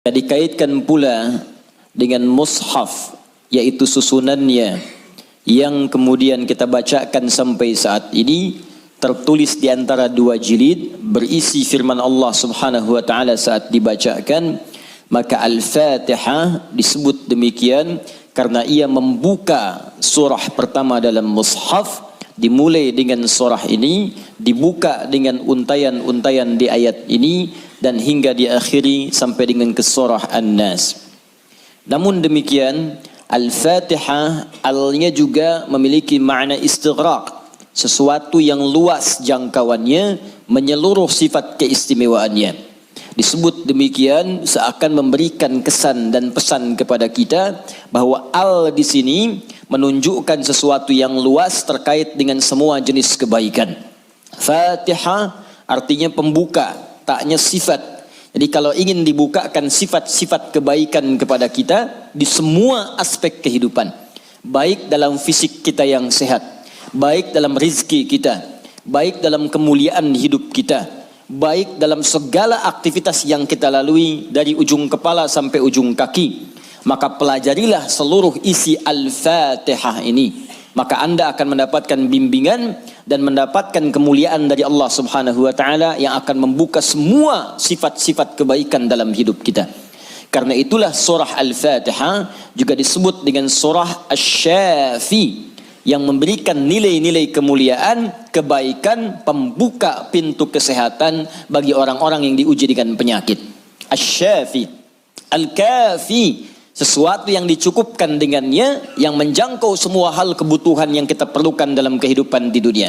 Dikaitkan pula dengan mushaf, yaitu susunannya yang kemudian kita bacakan sampai saat ini, tertulis di antara 2 jilid, berisi firman Allah Subhanahu wa taala saat dibacakan. Maka Al-Fatihah disebut demikian karena ia membuka surah pertama dalam mushaf. Dimulai dengan surah ini, dibuka dengan untayan-untayan di ayat ini, dan hingga diakhiri sampai dengan ke surah An-Nas. Namun demikian, Al-Fatihah alnya juga memiliki makna istighraq, sesuatu yang luas jangkauannya, menyeluruh sifat keistimewaannya. Disebut demikian seakan memberikan kesan dan pesan kepada kita bahwa al di sini menunjukkan sesuatu yang luas terkait dengan semua jenis kebaikan. Fatihah artinya pembuka, taknya sifat. Jadi kalau ingin dibukakan sifat-sifat kebaikan kepada kita di semua aspek kehidupan, baik dalam fisik kita yang sehat, baik dalam rizki kita, baik dalam kemuliaan hidup kita, baik dalam segala aktivitas yang kita lalui dari ujung kepala sampai ujung kaki, maka pelajarilah seluruh isi Al-Fatihah ini. Maka Anda akan mendapatkan bimbingan dan mendapatkan kemuliaan dari Allah Subhanahu wa taala yang akan membuka semua sifat-sifat kebaikan dalam hidup kita. Karena itulah surah Al-Fatihah juga disebut dengan surah Asy-Syafi, yang memberikan nilai-nilai kemuliaan, kebaikan, pembuka pintu kesehatan bagi orang-orang yang diuji dengan penyakit. Asy-Syafi, Al-Kafi, sesuatu yang dicukupkan dengannya, yang menjangkau semua hal kebutuhan yang kita perlukan dalam kehidupan di dunia.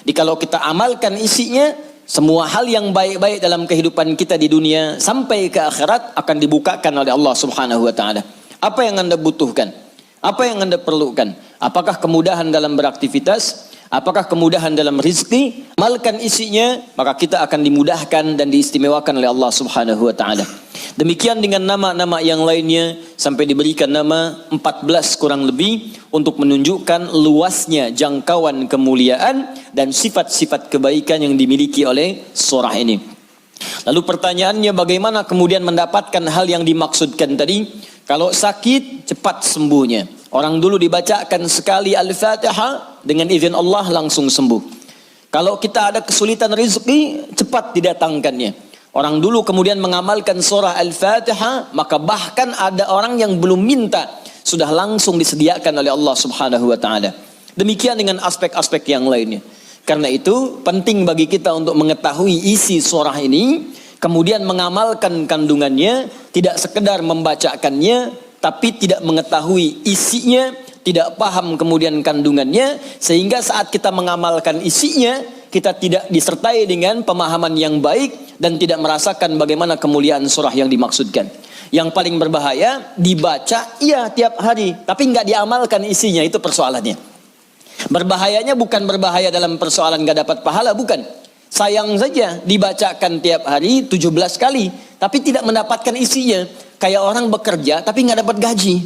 Jadi kalau kita amalkan isinya, semua hal yang baik-baik dalam kehidupan kita di dunia sampai ke akhirat akan dibukakan oleh Allah Subhanahu wa taala. Apa yang Anda butuhkan? Apa yang Anda perlukan? Apakah kemudahan dalam beraktivitas? Apakah kemudahan dalam rizki? Amalkan isinya, maka kita akan dimudahkan dan diistimewakan oleh Allah Subhanahu wa taala. Demikian dengan nama-nama yang lainnya, sampai diberikan nama 14 kurang lebih untuk menunjukkan luasnya jangkauan kemuliaan dan sifat-sifat kebaikan yang dimiliki oleh surah ini. Lalu pertanyaannya, bagaimana kemudian mendapatkan hal yang dimaksudkan tadi? Kalau sakit, cepat sembuhnya. Orang dulu dibacakan sekali Al-Fatihah, dengan izin Allah langsung sembuh. Kalau kita ada kesulitan rezeki, cepat didatangkannya. Orang dulu kemudian mengamalkan surah Al-Fatihah, maka bahkan ada orang yang belum minta, sudah langsung disediakan oleh Allah Subhanahu wa taala. Demikian dengan aspek-aspek yang lainnya. Karena itu penting bagi kita untuk mengetahui isi surah ini, kemudian mengamalkan kandungannya, tidak sekedar membacakannya, tapi tidak mengetahui isinya, tidak paham kemudian kandungannya, sehingga saat kita mengamalkan isinya, kita tidak disertai dengan pemahaman yang baik dan tidak merasakan bagaimana kemuliaan surah yang dimaksudkan. Yang paling berbahaya, dibaca iya tiap hari, tapi nggak diamalkan isinya, itu persoalannya. Berbahayanya bukan berbahaya dalam persoalan nggak dapat pahala, bukan. Sayang saja dibacakan tiap hari 17 kali, tapi tidak mendapatkan isinya. Kayak orang bekerja tapi nggak dapat gaji.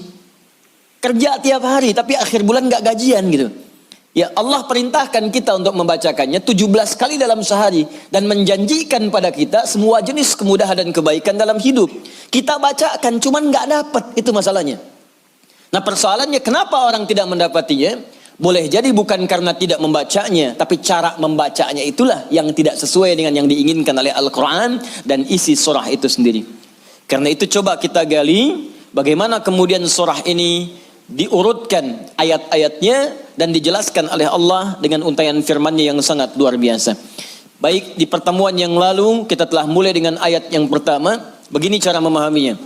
Kerja tiap hari tapi akhir bulan nggak gajian gitu. Ya Allah perintahkan kita untuk membacakannya 17 kali dalam sehari dan menjanjikan pada kita semua jenis kemudahan dan kebaikan dalam hidup. Kita bacakan cuman nggak dapat, itu masalahnya. Nah persoalannya kenapa orang tidak mendapatinya? Boleh jadi bukan karena tidak membacanya, tapi cara membacanya itulah yang tidak sesuai dengan yang diinginkan oleh Al-Quran dan isi surah itu sendiri. Karena itu coba kita gali bagaimana kemudian surah ini diurutkan ayat-ayatnya dan dijelaskan oleh Allah dengan untayan firman-Nya yang sangat luar biasa. Baik, di pertemuan yang lalu kita telah mulai dengan ayat yang pertama. Begini cara memahaminya.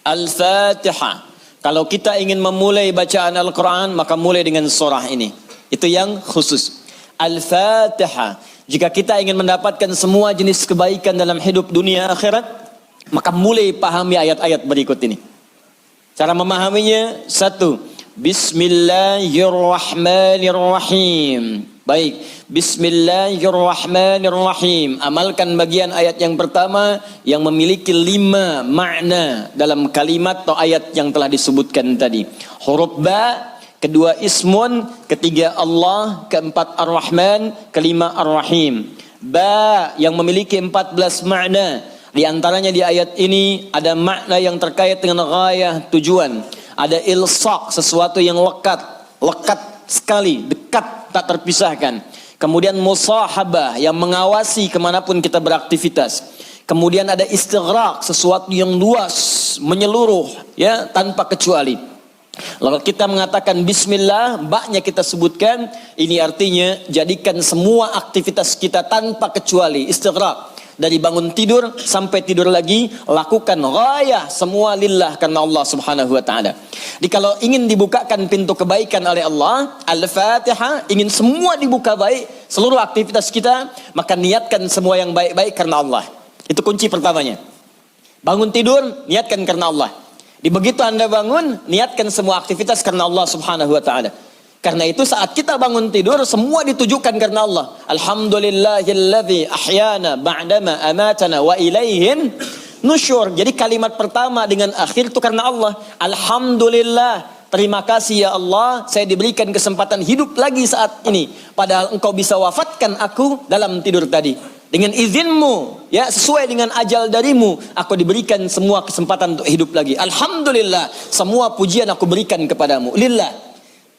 Al-Fatihah. Kalau kita ingin memulai bacaan Al-Quran, maka mulai dengan surah ini. Itu yang khusus. Al-Fatihah. Jika kita ingin mendapatkan semua jenis kebaikan dalam hidup dunia akhirat, maka mulai pahami ayat-ayat berikut ini. Cara memahaminya, 1. Bismillahirrahmanirrahim. Baik, Bismillahirrahmanirrahim. Amalkan bagian ayat yang pertama yang memiliki 5 makna dalam kalimat atau ayat yang telah disebutkan tadi. Huruf ba, kedua ismun, ketiga Allah, keempat ar-Rahman, kelima ar-Rahim. Ba yang memiliki 14 makna. Di antaranya di ayat ini ada makna yang terkait dengan ghayah, tujuan. Ada ilsaq, sesuatu yang lekat sekali, dekat, tak terpisahkan. Kemudian musahabah, yang mengawasi kemanapun kita beraktivitas. Kemudian ada istighraq, sesuatu yang luas, menyeluruh, ya, tanpa kecuali. Lalu kita mengatakan bismillah, baknya kita sebutkan, ini artinya jadikan semua aktivitas kita tanpa kecuali, istighraq. Dari bangun tidur sampai tidur lagi, lakukan ghayah, semua lillah, karena Allah subhanahu wa ta'ala. Jadi kalau ingin dibukakan pintu kebaikan oleh Allah, Al-Fatihah, ingin semua dibuka baik, seluruh aktivitas kita, maka niatkan semua yang baik-baik karena Allah. Itu kunci pertamanya. Bangun tidur, niatkan karena Allah. Di begitu Anda bangun, niatkan semua aktivitas karena Allah subhanahu wa ta'ala. Karena itu saat kita bangun tidur, semua ditujukan karena Allah. Alhamdulillahilladzi ahyana ba'dama amatana wa ilaihin nusyur. Jadi kalimat pertama dengan akhir itu karena Allah. Alhamdulillah, terima kasih ya Allah, saya diberikan kesempatan hidup lagi saat ini. Padahal engkau bisa wafatkan aku dalam tidur tadi. Dengan izinmu, ya, sesuai dengan ajal darimu, aku diberikan semua kesempatan untuk hidup lagi. Alhamdulillah, semua pujian aku berikan kepadamu. Lillah.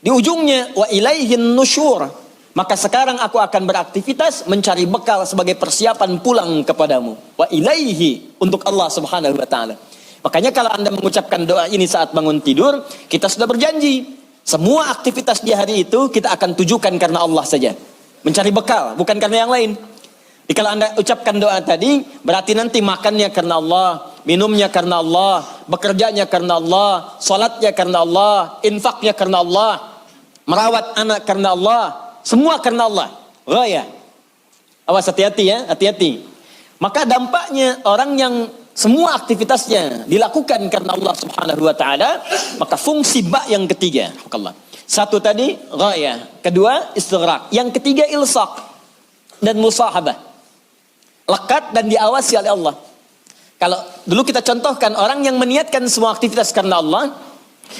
Di ujungnya, wa ilaihin nusyur. Maka sekarang aku akan beraktivitas mencari bekal sebagai persiapan pulang kepadamu. Wa ilaihi, untuk Allah subhanahu wa ta'ala. Makanya kalau Anda mengucapkan doa ini saat bangun tidur, kita sudah berjanji. Semua aktivitas di hari itu kita akan tujukan karena Allah saja. Mencari bekal, bukan karena yang lain. Jadi kalau Anda ucapkan doa tadi, berarti nanti makannya karena Allah, minumnya karena Allah, bekerjanya karena Allah, salatnya karena Allah, infaknya karena Allah, merawat anak karena Allah, semua karena Allah. Ghayah. Awas, hati-hati ya, hati-hati. Maka dampaknya orang yang semua aktivitasnya dilakukan karena Allah subhanahu wa ta'ala, maka fungsi ba yang ketiga. Satu tadi ghayah, kedua istighraq, yang ketiga ilsaq dan musahabah. Lekat dan diawasi oleh Allah. Kalau dulu kita contohkan orang yang meniatkan semua aktivitas karena Allah,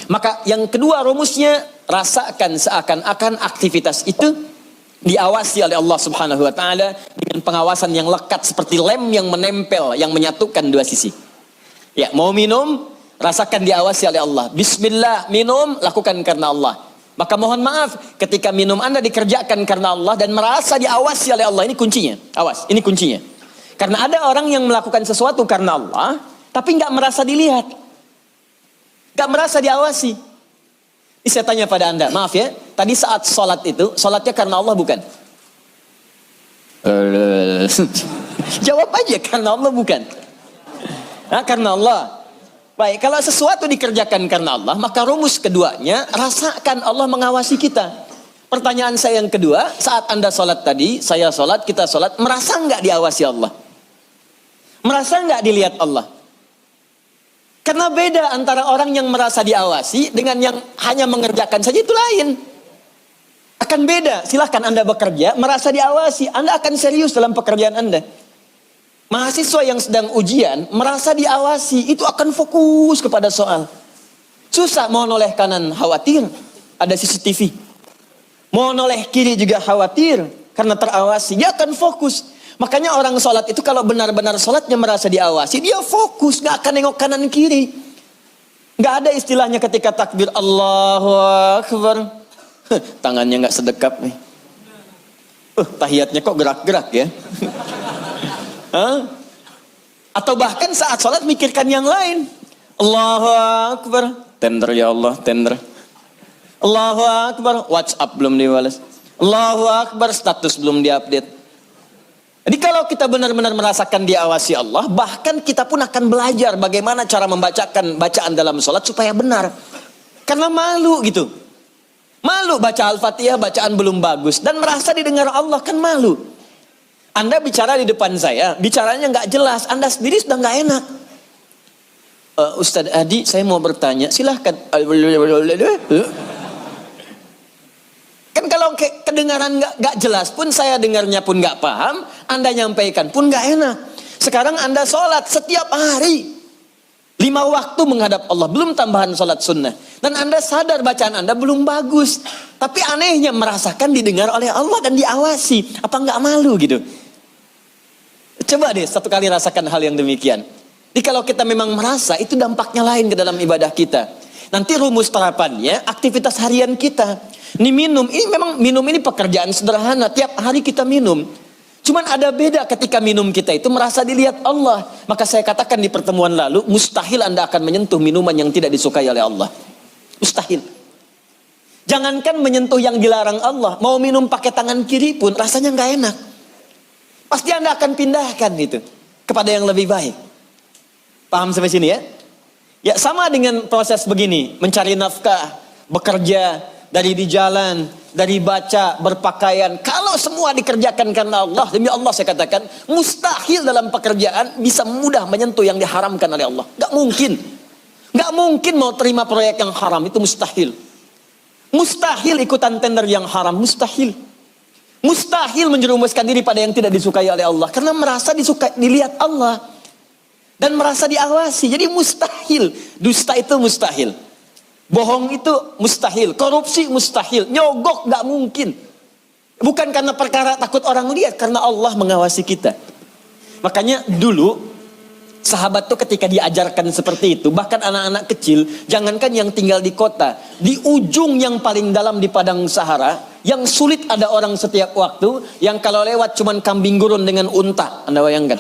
maka yang kedua rumusnya, rasakan seakan-akan aktivitas itu diawasi oleh Allah subhanahu wa ta'ala dengan pengawasan yang lekat seperti lem yang menempel, yang menyatukan dua sisi. Ya, mau minum, rasakan diawasi oleh Allah. Bismillah, minum, lakukan karena Allah. Maka mohon maaf, ketika minum Anda dikerjakan karena Allah dan merasa diawasi oleh Allah, ini kuncinya. Awas, ini kuncinya. Karena ada orang yang melakukan sesuatu karena Allah, tapi nggak merasa dilihat, nggak merasa diawasi. Ini saya tanya pada Anda, maaf ya, tadi saat sholat itu, sholatnya karena Allah bukan? Jawab aja, karena Allah bukan? Nah, karena Allah. Baik, kalau sesuatu dikerjakan karena Allah, maka rumus keduanya, rasakan Allah mengawasi kita. Pertanyaan saya yang kedua, saat Anda sholat tadi, saya sholat, kita sholat, merasa nggak diawasi Allah? Merasa nggak dilihat Allah? Karena beda antara orang yang merasa diawasi dengan yang hanya mengerjakan saja, itu lain. Akan beda. Silahkan Anda bekerja, merasa diawasi, Anda akan serius dalam pekerjaan Anda. Mahasiswa yang sedang ujian, merasa diawasi, itu akan fokus kepada soal. Susah, mau noleh kanan khawatir, ada CCTV. Mau noleh kiri juga khawatir, karena terawasi, dia akan fokus. Makanya orang sholat itu kalau benar-benar sholatnya merasa diawasi, dia fokus, gak akan nengok kanan kiri. Gak ada istilahnya ketika takbir Allahu Akbar, tangannya gak sedekap nih. Tahiyatnya kok gerak-gerak ya. Atau bahkan saat sholat mikirkan yang lain. Allahu Akbar, tender ya Allah, tender. Allahu Akbar, WhatsApp belum dibalas. Allahu Akbar, status belum diupdate. Jadi kalau kita benar-benar merasakan diawasi Allah, bahkan kita pun akan belajar bagaimana cara membacakan bacaan dalam sholat supaya benar. Karena malu gitu. Malu baca Al-Fatihah, bacaan belum bagus. Dan merasa didengar Allah, kan malu. Anda bicara di depan saya, bicaranya nggak jelas. Anda sendiri sudah nggak enak. Ustadz Adi, saya mau bertanya, silahkan. Kan kalau kedengaran nggak jelas pun, saya dengarnya pun nggak paham, Anda nyampaikan pun nggak enak. Sekarang Anda sholat setiap hari 5 waktu menghadap Allah, belum tambahan sholat sunnah, dan Anda sadar bacaan Anda belum bagus, tapi anehnya merasakan didengar oleh Allah dan diawasi. Apa nggak malu gitu? Coba deh satu kali rasakan hal yang demikian. Jadi kalau kita memang merasa, itu dampaknya lain ke dalam ibadah kita. Nanti rumus terapannya, aktivitas harian kita. Ini minum, ini memang minum ini pekerjaan sederhana. Tiap hari kita minum. Cuman ada beda ketika minum kita itu merasa dilihat Allah. Maka saya katakan di pertemuan lalu, mustahil Anda akan menyentuh minuman yang tidak disukai oleh Allah. Mustahil. Jangankan menyentuh yang dilarang Allah, mau minum pakai tangan kiri pun rasanya nggak enak. Pasti Anda akan pindahkan itu kepada yang lebih baik. Paham sampai sini ya? Ya sama dengan proses begini, mencari nafkah, bekerja, dari di jalan, dari baca, berpakaian. Kalau semua dikerjakan karena Allah, demi Allah saya katakan, mustahil dalam pekerjaan bisa mudah menyentuh yang diharamkan oleh Allah. Gak mungkin. Gak mungkin mau terima proyek yang haram, itu mustahil. Mustahil ikutan tender yang haram, mustahil. Mustahil menjerumuskan diri pada yang tidak disukai oleh Allah. Karena merasa dilihat Allah. Dan merasa diawasi, jadi mustahil. Dusta itu mustahil. Bohong itu mustahil. Korupsi mustahil. Nyogok gak mungkin. Bukan karena perkara takut orang lihat, karena Allah mengawasi kita. Makanya dulu sahabat tuh ketika diajarkan seperti itu, bahkan anak-anak kecil, jangankan yang tinggal di kota, di ujung yang paling dalam di padang Sahara, yang sulit ada orang setiap waktu, yang kalau lewat cuman kambing gurun dengan unta. Anda bayangkan.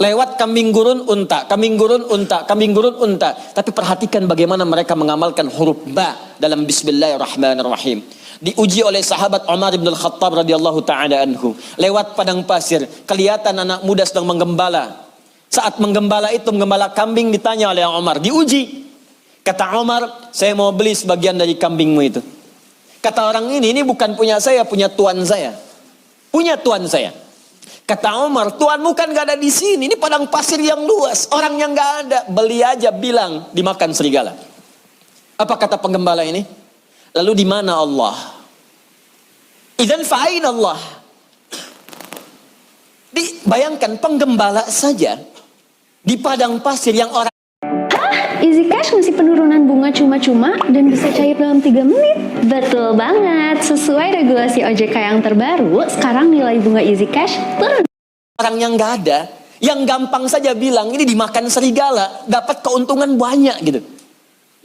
Lewat kambing gurun unta, kambing gurun unta, kambing gurun unta. Tapi perhatikan bagaimana mereka mengamalkan huruf ba dalam Bismillahirrahmanirrahim. Diuji oleh sahabat Umar bin Al-Khattab radhiyallahu taala anhu. Lewat padang pasir, kelihatan anak muda sedang menggembala. Saat menggembala itu, menggembala kambing, ditanya oleh Umar, diuji. Kata Umar, saya mau beli sebagian dari kambingmu itu. Kata orang ini bukan punya saya, punya tuan saya. Punya tuan saya. Kata Umar, tuanmu kan gak ada di sini. Ini padang pasir yang luas. Orang yang gak ada. Beli aja, bilang dimakan serigala. Apa kata penggembala ini? Lalu di mana Allah? Idzan fa'ain Allah. Bayangkan penggembala saja di padang pasir yang orang... Easy Cash ngasih penurunan bunga cuma-cuma dan bisa cair dalam 3 menit. Betul banget, sesuai regulasi OJK yang terbaru, sekarang nilai bunga Easy Cash turun. Orang yang gak ada, yang gampang saja bilang ini dimakan serigala, dapat keuntungan banyak gitu.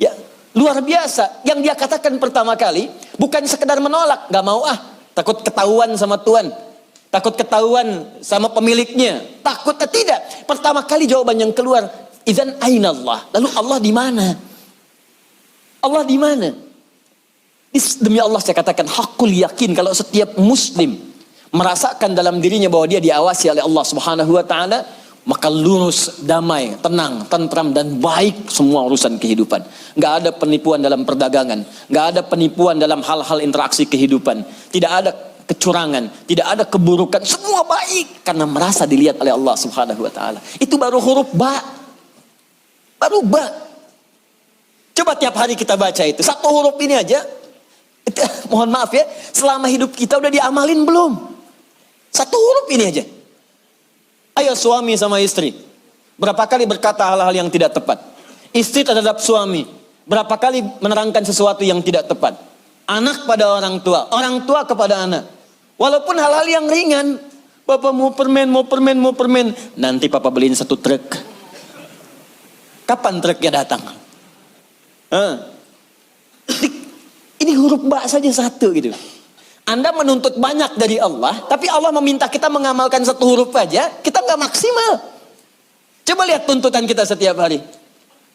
Ya, luar biasa. Yang dia katakan pertama kali, bukan sekedar menolak, gak mau takut ketahuan sama tuan. Takut ketahuan sama pemiliknya. Takut tidak. Pertama kali jawaban yang keluar, idzan aina Allah? Lalu Allah di mana? Allah di mana? Demi Allah saya katakan hakul yakin kalau setiap muslim merasakan dalam dirinya bahwa dia diawasi oleh Allah Subhanahu wa taala, maka lurus, damai, tenang, tentram dan baik semua urusan kehidupan. Enggak ada penipuan dalam perdagangan, enggak ada penipuan dalam hal-hal interaksi kehidupan. Tidak ada kecurangan, tidak ada keburukan, semua baik karena merasa dilihat oleh Allah Subhanahu wa taala. Itu baru huruf ba. Baru ba. Coba tiap hari kita baca itu. Satu huruf ini aja. Mohon maaf ya. Selama hidup kita udah diamalin belum? Satu huruf ini aja. Ayo suami sama istri. Berapa kali berkata hal-hal yang tidak tepat? Istri terhadap suami. Berapa kali menerangkan sesuatu yang tidak tepat? Anak pada orang tua. Orang tua kepada anak. Walaupun hal-hal yang ringan. Bapak mau permen, mau permen, mau permen. Nanti papa beliin 1 truk. Kapan truknya datang? Ini huruf ba saja satu gitu. Anda menuntut banyak dari Allah, tapi Allah meminta kita mengamalkan 1 huruf aja, kita nggak maksimal. Coba lihat tuntutan kita setiap hari.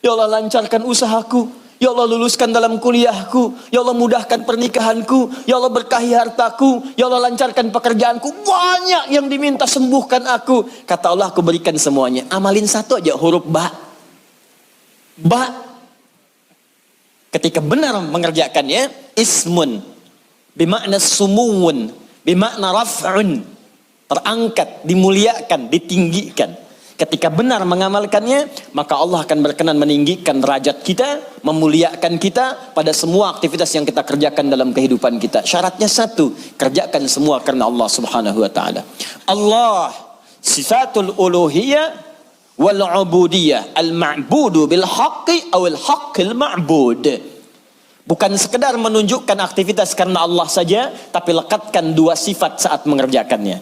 Ya Allah lancarkan usahaku, ya Allah luluskan dalam kuliahku, ya Allah mudahkan pernikahanku, ya Allah berkahi hartaku, ya Allah lancarkan pekerjaanku. Banyak yang diminta, sembuhkan aku. Kata Allah, aku berikan semuanya. Amalin 1 aja huruf ba. Ba. Ketika benar mengerjakannya, ismun bimakna sumuwun, bimakna raf'un, terangkat, dimuliakan, ditinggikan. Ketika benar mengamalkannya, maka Allah akan berkenan meninggikan derajat kita, memuliakan kita pada semua aktivitas yang kita kerjakan dalam kehidupan kita. Syaratnya 1, kerjakan semua karena Allah Subhanahu wa taala. Allah sifatul uluhiyah wal ubudiyah, al ma'budu bil haqqi awil haqqil ma'bud. Bukan sekedar menunjukkan aktivitas karena Allah saja, tapi lekatkan 2 sifat saat mengerjakannya.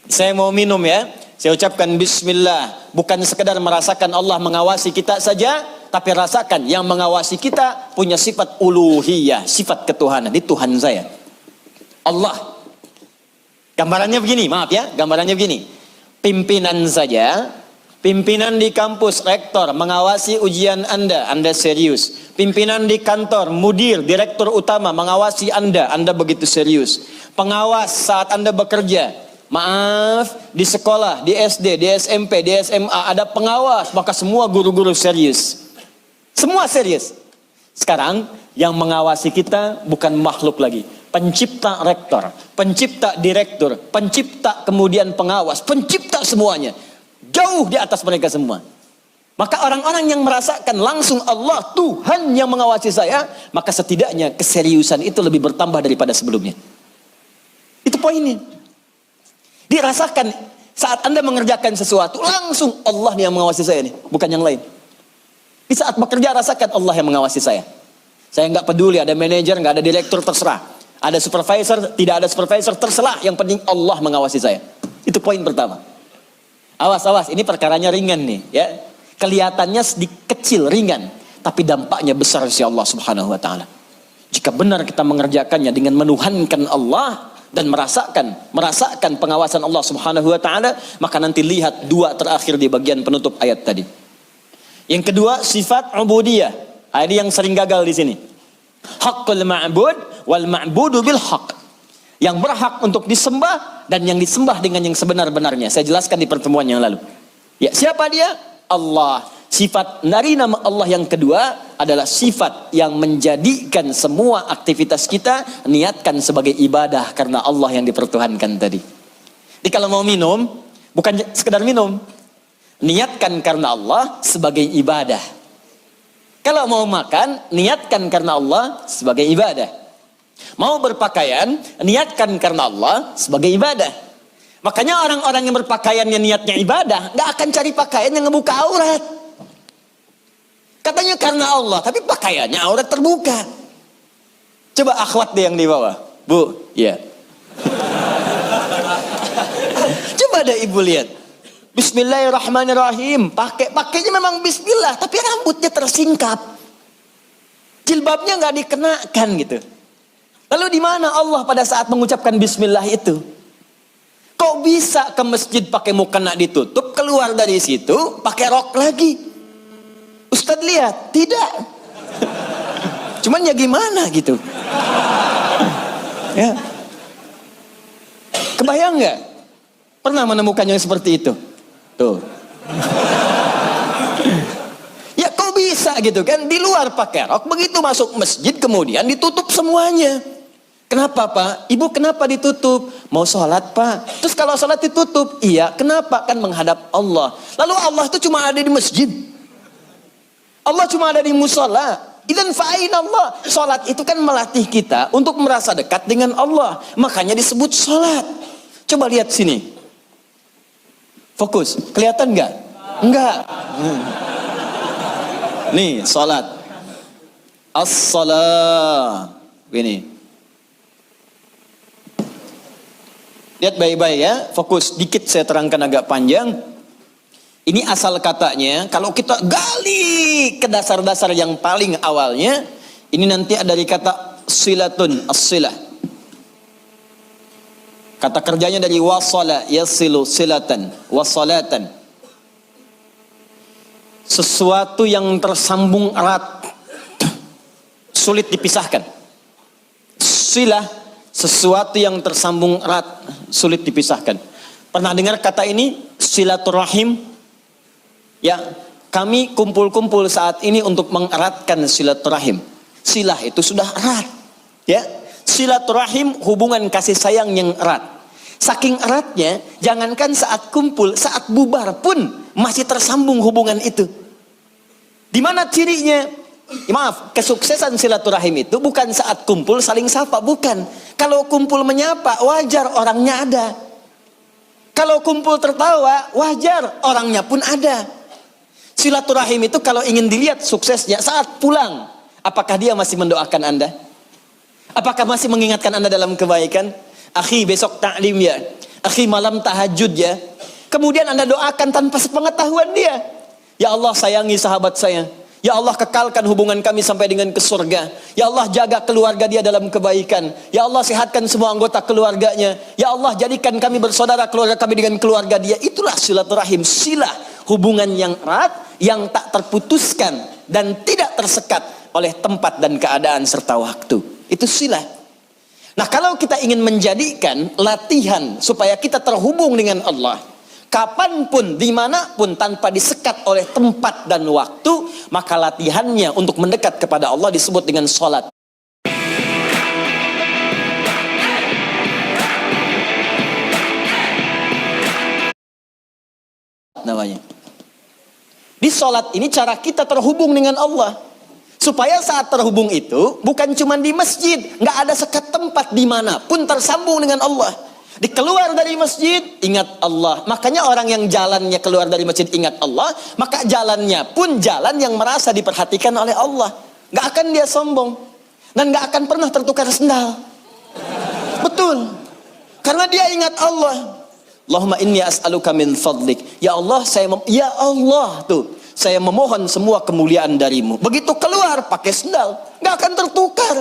Saya mau minum ya, Saya ucapkan bismillah, bukan sekedar merasakan Allah mengawasi kita saja, tapi rasakan yang mengawasi kita punya sifat uluhiyah, sifat ketuhanan. Ini Tuhan saya, Allah. Gambarannya begini, maaf ya, gambarannya begini. Pimpinan saja, pimpinan di kampus, rektor mengawasi ujian Anda serius. Pimpinan di kantor, mudir, direktur utama mengawasi Anda begitu serius. Pengawas saat Anda bekerja, maaf, di sekolah, di SD, di SMP, di SMA ada pengawas, maka semua guru-guru serius. Semua serius. Sekarang yang mengawasi kita bukan makhluk lagi. Pencipta rektor, pencipta direktur, pencipta kemudian pengawas, pencipta semuanya. Jauh di atas mereka semua. Maka orang-orang yang merasakan langsung Allah, Tuhan yang mengawasi saya, maka setidaknya keseriusan itu lebih bertambah daripada sebelumnya. Itu poinnya. Dirasakan saat Anda mengerjakan sesuatu, langsung Allah yang mengawasi saya nih, bukan yang lain. Di saat bekerja rasakan Allah yang mengawasi saya. Saya nggak peduli ada manajer, nggak ada direktur, terserah. Ada supervisor, tidak ada supervisor, terserah. Yang penting Allah mengawasi saya. Itu poin pertama. Awas, ini perkaranya ringan nih, ya. Kelihatannya sedikit kecil, ringan, tapi dampaknya besar si Allah Subhanahu wa taala. Jika benar kita mengerjakannya dengan menuhankan Allah dan merasakan pengawasan Allah Subhanahu wa taala, maka nanti lihat dua terakhir di bagian penutup ayat tadi. Yang kedua, sifat ubudiyah. Ini yang sering gagal di sini. Haqqul ma'bud wal ma'budu bil haqq. Yang berhak untuk disembah dan yang disembah dengan yang sebenar-benarnya. Saya jelaskan di pertemuan yang lalu. Ya, siapa dia? Allah. Sifat dari nama Allah yang kedua adalah sifat yang menjadikan semua aktivitas kita niatkan sebagai ibadah karena Allah yang dipertuhankan tadi. Jadi kalau mau minum, bukan sekedar minum. Niatkan karena Allah sebagai ibadah. Kalau mau makan, niatkan karena Allah sebagai ibadah. Mau berpakaian, niatkan karena Allah sebagai ibadah. Makanya orang-orang yang berpakaian yang niatnya ibadah, gak akan cari pakaian yang ngebuka aurat. Katanya karena Allah, tapi pakaiannya aurat terbuka. Coba akhwat deh yang di bawah. Bu, ya. Coba deh ibu lihat. Bismillahirrahmanirrahim. Pakainya memang bismillah, tapi rambutnya tersingkap. Jilbabnya nggak dikenakan gitu. Lalu di mana Allah pada saat mengucapkan bismillah itu? Kok bisa ke masjid pakai mukena ditutup, keluar dari situ pakai rok lagi? Ustadz lihat, tidak. Cuman ya gimana gitu. Ya. Kebayang nggak? Pernah menemukan yang seperti itu? Tuh. Ya kok bisa gitu kan, di luar pakai rok, begitu masuk masjid kemudian ditutup semuanya. Kenapa Pak? Ibu kenapa ditutup? Mau sholat Pak. Terus kalau sholat ditutup, iya kenapa? Kan menghadap Allah. Lalu Allah itu cuma ada di masjid. Allah cuma ada di musola. Idzan fa'aina Allah. Sholat itu kan melatih kita untuk merasa dekat dengan Allah. Makanya disebut sholat. Coba lihat sini. Fokus, kelihatan nggak? Enggak. Nih, sholat. As-salah. Ini. Lihat baik-baik ya, fokus. Dikit saya terangkan agak panjang. Ini asal katanya, kalau kita gali ke dasar-dasar yang paling awalnya, ini nanti ada dari kata silatun, as-silah. Kata kerjanya dari wasala yasilu silatan wasalatan. Sesuatu yang tersambung erat, sulit dipisahkan. Silah, sesuatu yang tersambung erat, sulit dipisahkan. Pernah dengar kata ini? Silaturahim. Ya, kami kumpul-kumpul saat ini untuk mengeratkan silaturahim. Silah itu sudah erat. Ya, silaturahim hubungan kasih sayang yang erat. Saking eratnya, jangankan saat kumpul, saat bubar pun masih tersambung hubungan itu. Di mana cirinya? Maaf, kesuksesan silaturahim itu bukan saat kumpul saling sapa, bukan. Kalau kumpul menyapa, wajar orangnya ada. Kalau kumpul tertawa, wajar orangnya pun ada. Silaturahim itu kalau ingin dilihat suksesnya saat pulang, apakah dia masih mendoakan Anda? Apakah masih mengingatkan Anda dalam kebaikan? Akhi besok taklim ya, akhi malam tahajud ya. Kemudian Anda doakan tanpa sepengetahuan dia. Ya Allah, sayangi sahabat saya. Ya Allah, kekalkan hubungan kami sampai dengan ke surga. Ya Allah, jaga keluarga dia dalam kebaikan. Ya Allah, sehatkan semua anggota keluarganya. Ya Allah, jadikan kami bersaudara keluarga kami dengan keluarga dia. Itulah silaturahim, silah hubungan yang erat, yang tak terputuskan dan tidak tersekat oleh tempat dan keadaan serta waktu. Itu silah. Nah, kalau kita ingin menjadikan latihan supaya kita terhubung dengan Allah, kapanpun, dimanapun, tanpa disekat oleh tempat dan waktu, maka latihannya untuk mendekat kepada Allah disebut dengan sholat. Namanya. Di sholat ini cara kita terhubung dengan Allah. Supaya saat terhubung itu bukan cuma di masjid, nggak ada sekat tempat, dimanapun tersambung dengan Allah. Dikeluar dari masjid, ingat Allah. Makanya orang yang jalannya keluar dari masjid ingat Allah, maka jalannya pun jalan yang merasa diperhatikan oleh Allah. Nggak akan dia sombong dan nggak akan pernah tertukar sendal. Betul, karena dia ingat Allah. Allahumma inni as'aluka min fadlik. Ya Allah, ya Allah tuh. Saya memohon semua kemuliaan darimu. Begitu keluar pakai sendal, nggak akan tertukar.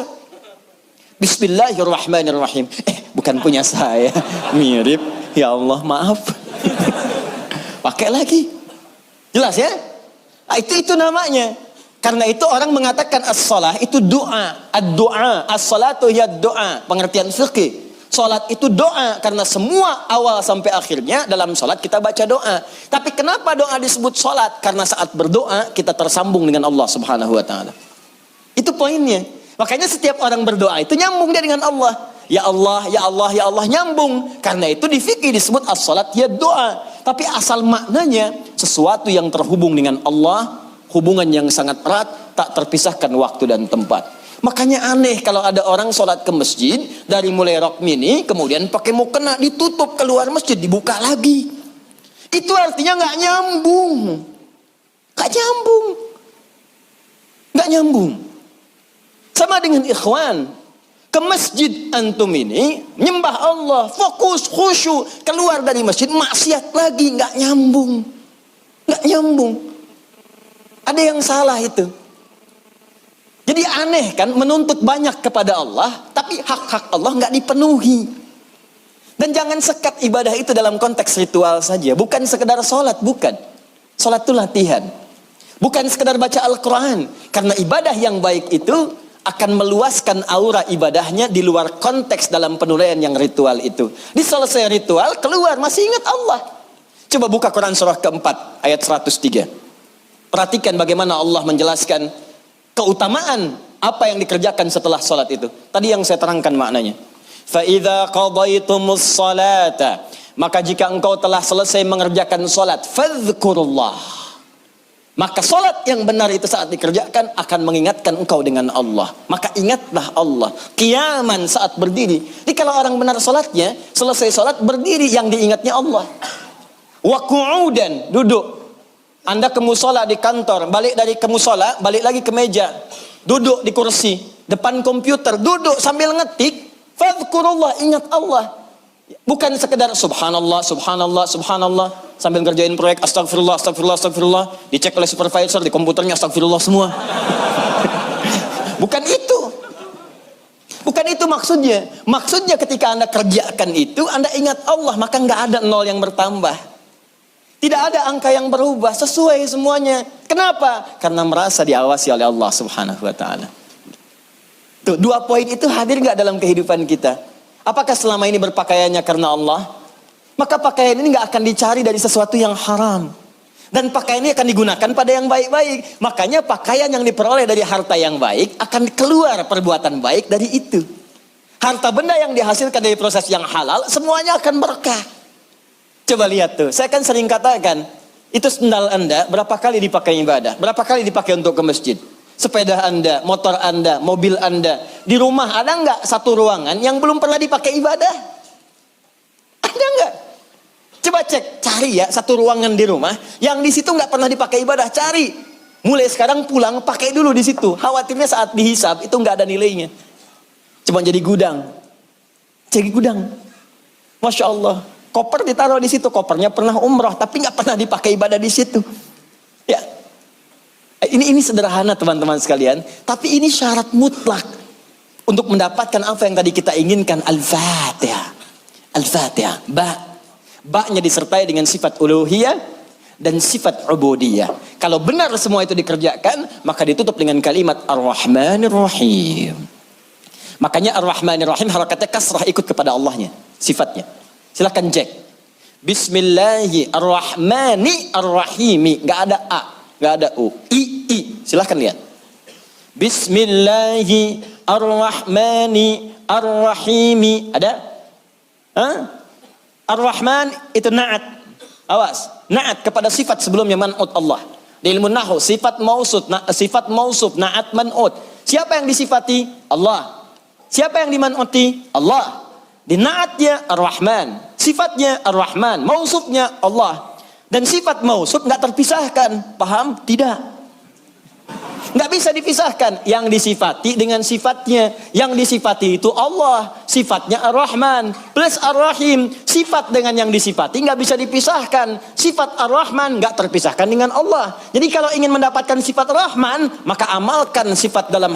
Bismillahirrahmanirrahim. Bukan punya saya. Mirip. Ya Allah, maaf. Pakai lagi. Jelas ya? Nah, itu namanya. Karena itu orang mengatakan as-salah itu doa. Ad-doa. As-salatu ya doa. Pengertian fikih. Salat itu doa, karena semua awal sampai akhirnya dalam salat kita baca doa. Tapi kenapa doa disebut salat? Karena saat berdoa kita tersambung dengan Allah Subhanahu wa taala. Itu poinnya. Makanya setiap orang berdoa itu nyambung dia dengan Allah. Ya Allah, ya Allah, ya Allah, nyambung. Karena itu di fikih disebut as-salat ya doa. Tapi asal maknanya sesuatu yang terhubung dengan Allah, hubungan yang sangat erat, tak terpisahkan waktu dan tempat. Makanya aneh kalau ada orang sholat ke masjid, dari mulai rok mini, kemudian pakai mukena, ditutup, keluar masjid, dibuka lagi. Itu artinya nggak nyambung. Nggak nyambung. Nggak nyambung. Sama dengan ikhwan. Ke masjid antum ini, nyembah Allah, fokus, khusyuk. Keluar dari masjid, maksiat lagi, nggak nyambung. Nggak nyambung. Ada yang salah itu. Jadi aneh kan, menuntut banyak kepada Allah, tapi hak-hak Allah nggak dipenuhi. Dan jangan sekat ibadah itu dalam konteks ritual saja. Bukan sekedar sholat, bukan. Sholat itu latihan. Bukan sekedar baca Al-Quran. Karena ibadah yang baik itu akan meluaskan aura ibadahnya di luar konteks dalam penilaian yang ritual itu. Di selesai ritual, keluar, masih ingat Allah. Coba buka Quran surah keempat, ayat 103. Perhatikan bagaimana Allah menjelaskan keutamaan apa yang dikerjakan setelah salat itu. Tadi yang saya terangkan maknanya. Fa idza qadaitumus salata, maka jika engkau telah selesai mengerjakan salat, fadhkurullah. Maka salat yang benar itu saat dikerjakan akan mengingatkan engkau dengan Allah. Maka ingatlah Allah. Qiyaman, saat berdiri. Jadi kalau orang benar salatnya, selesai salat berdiri, yang diingatnya Allah. Wa qu'udan, duduk. Anda ke musola di kantor, balik dari ke musola, balik lagi ke meja, duduk di kursi, depan komputer, duduk sambil ngetik, fadhkurullah, ingat Allah. Bukan sekedar subhanallah, subhanallah, subhanallah, sambil ngerjain proyek astagfirullah, astagfirullah, astagfirullah, dicek oleh supervisor, di komputernya astagfirullah semua. Bukan itu. Bukan itu maksudnya. Maksudnya ketika Anda kerjakan itu, Anda ingat Allah, maka nggak ada nol yang bertambah. Tidak ada angka yang berubah, sesuai semuanya. Kenapa? Karena merasa diawasi oleh Allah Subhanahu wa taala. Tuh, dua poin itu hadir nggak dalam kehidupan kita? Apakah selama ini berpakaiannya karena Allah? Maka pakaian ini nggak akan dicari dari sesuatu yang haram. Dan pakaian ini akan digunakan pada yang baik-baik. Makanya pakaian yang diperoleh dari harta yang baik akan keluar perbuatan baik dari itu. Harta benda yang dihasilkan dari proses yang halal, semuanya akan berkah. Coba lihat tuh, saya kan sering katakan, itu sendal Anda berapa kali dipakai ibadah, berapa kali dipakai untuk ke masjid. Sepeda Anda, motor Anda, mobil Anda. Di rumah ada nggak satu ruangan yang belum pernah dipakai ibadah? Ada nggak? Coba cek, cari ya satu ruangan di rumah yang di situ nggak pernah dipakai ibadah, cari. Mulai sekarang pulang pakai dulu di situ. Khawatirnya saat dihisab itu nggak ada nilainya. Cuma jadi gudang. Jadi gudang. Masya Allah. Koper ditaruh di situ, kopernya pernah umroh tapi nggak pernah dipakai ibadah di situ. Ya, ini sederhana teman-teman sekalian, tapi ini syarat mutlak untuk mendapatkan apa yang tadi kita inginkan. Al-Fatihah, Al-Fatihah, ba-nya disertai dengan sifat uluhiyah dan sifat ubudiyah. Kalau benar semua itu dikerjakan, maka ditutup dengan kalimat Ar-Rahmanir Rahim. Makanya Ar-Rahmanir Rahim harakatnya kasrah, ikut kepada Allahnya, sifatnya. Silahkan cek. Bismillahirrahmanirrahim. Gak ada A, gak ada U. I. Silahkan lihat. Bismillahirrahmanirrahim. Ada? Ar-Rahman itu na'at. Awas. Na'at kepada sifat sebelumnya man'ut Allah. Di ilmu nahwu sifat mausuf, na'at man'ut. Siapa yang disifati? Allah. Siapa yang diman'uti? Allah. Di na'atnya Ar-Rahman, sifatnya Ar-Rahman, mausufnya Allah. Dan sifat mausuf nggak terpisahkan, paham? Tidak, nggak bisa dipisahkan. Yang disifati dengan sifatnya, yang disifati itu Allah, sifatnya Ar-Rahman plus Ar-Rahim. Sifat dengan yang disifati nggak bisa dipisahkan. Sifat Ar-Rahman nggak terpisahkan dengan Allah. Jadi kalau ingin mendapatkan sifat Rahman, maka amalkan sifat dalam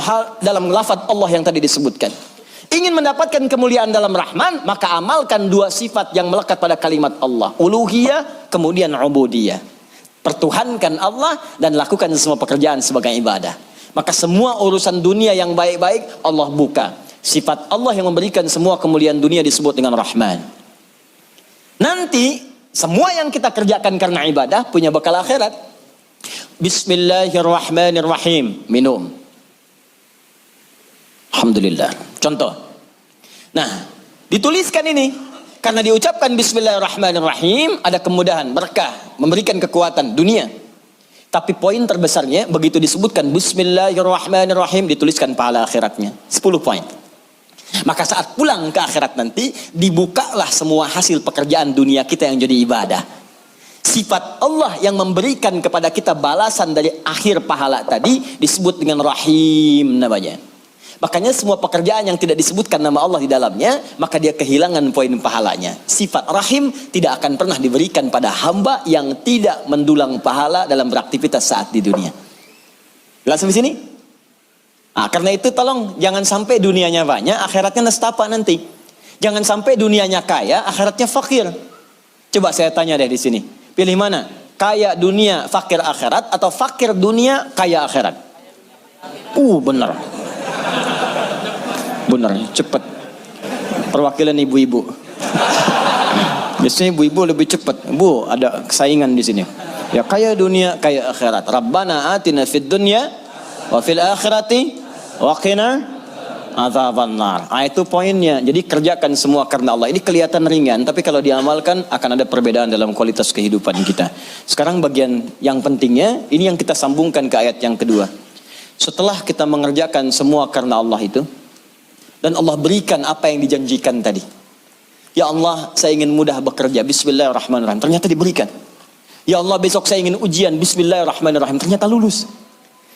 lafaz Allah yang tadi disebutkan. Ingin mendapatkan kemuliaan dalam Rahman, maka amalkan dua sifat yang melekat pada kalimat Allah. Uluhiyah, kemudian ubudiyah. Pertuhankan Allah dan lakukan semua pekerjaan sebagai ibadah. Maka semua urusan dunia yang baik-baik Allah buka. Sifat Allah yang memberikan semua kemuliaan dunia disebut dengan Rahman. Nanti semua yang kita kerjakan karena ibadah punya bekal akhirat. Bismillahirrahmanirrahim. Minum. Alhamdulillah. Contoh. Nah, dituliskan ini. Karena diucapkan Bismillahirrahmanirrahim, ada kemudahan, berkah, memberikan kekuatan dunia. Tapi poin terbesarnya, begitu disebutkan Bismillahirrahmanirrahim, dituliskan pahala akhiratnya. 10 poin. Maka saat pulang ke akhirat nanti, dibukalah semua hasil pekerjaan dunia kita yang jadi ibadah. Sifat Allah yang memberikan kepada kita balasan dari akhir pahala tadi, disebut dengan Rahim namanya. Makanya semua pekerjaan yang tidak disebutkan nama Allah di dalamnya, maka dia kehilangan poin pahalanya. Sifat Rahim tidak akan pernah diberikan pada hamba yang tidak mendulang pahala dalam beraktivitas saat di dunia. Jelas sampai sini? Nah, karena itu tolong jangan sampai dunianya banyak, akhiratnya nestapa nanti. Jangan sampai dunianya kaya, akhiratnya fakir. Coba saya tanya deh di sini, pilih mana? Kaya dunia, fakir akhirat, atau fakir dunia, kaya akhirat? Benar. Benar, cepat. Perwakilan ibu-ibu. Biasanya ibu-ibu lebih cepat. Bu, ada saingan di sini. Ya, kaya dunia, kaya akhirat. Rabbana atina fid dunya wa fil akhirati wa qina adzabannar. Itu poinnya. Jadi kerjakan semua karena Allah. Ini kelihatan ringan, tapi kalau diamalkan akan ada perbedaan dalam kualitas kehidupan kita. Sekarang bagian yang pentingnya, ini yang kita sambungkan ke ayat yang kedua. Setelah kita mengerjakan semua karena Allah itu, dan Allah berikan apa yang dijanjikan tadi. Ya Allah, saya ingin mudah bekerja. Bismillahirrahmanirrahim. Ternyata diberikan. Ya Allah, besok saya ingin ujian. Bismillahirrahmanirrahim. Ternyata lulus.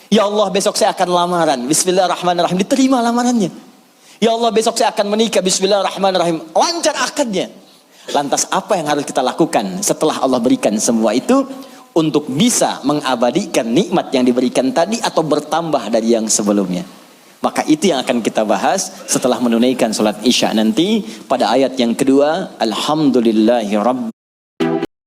Ya Allah, besok saya akan lamaran. Bismillahirrahmanirrahim. Diterima lamarannya. Ya Allah, besok saya akan menikah. Bismillahirrahmanirrahim. Lancar akadnya. Lantas apa yang harus kita lakukan setelah Allah berikan semua itu? Untuk bisa mengabadikan nikmat yang diberikan tadi atau bertambah dari yang sebelumnya. Maka itu yang akan kita bahas setelah menunaikan sholat isya nanti pada ayat yang kedua. Alhamdulillahi Rabb.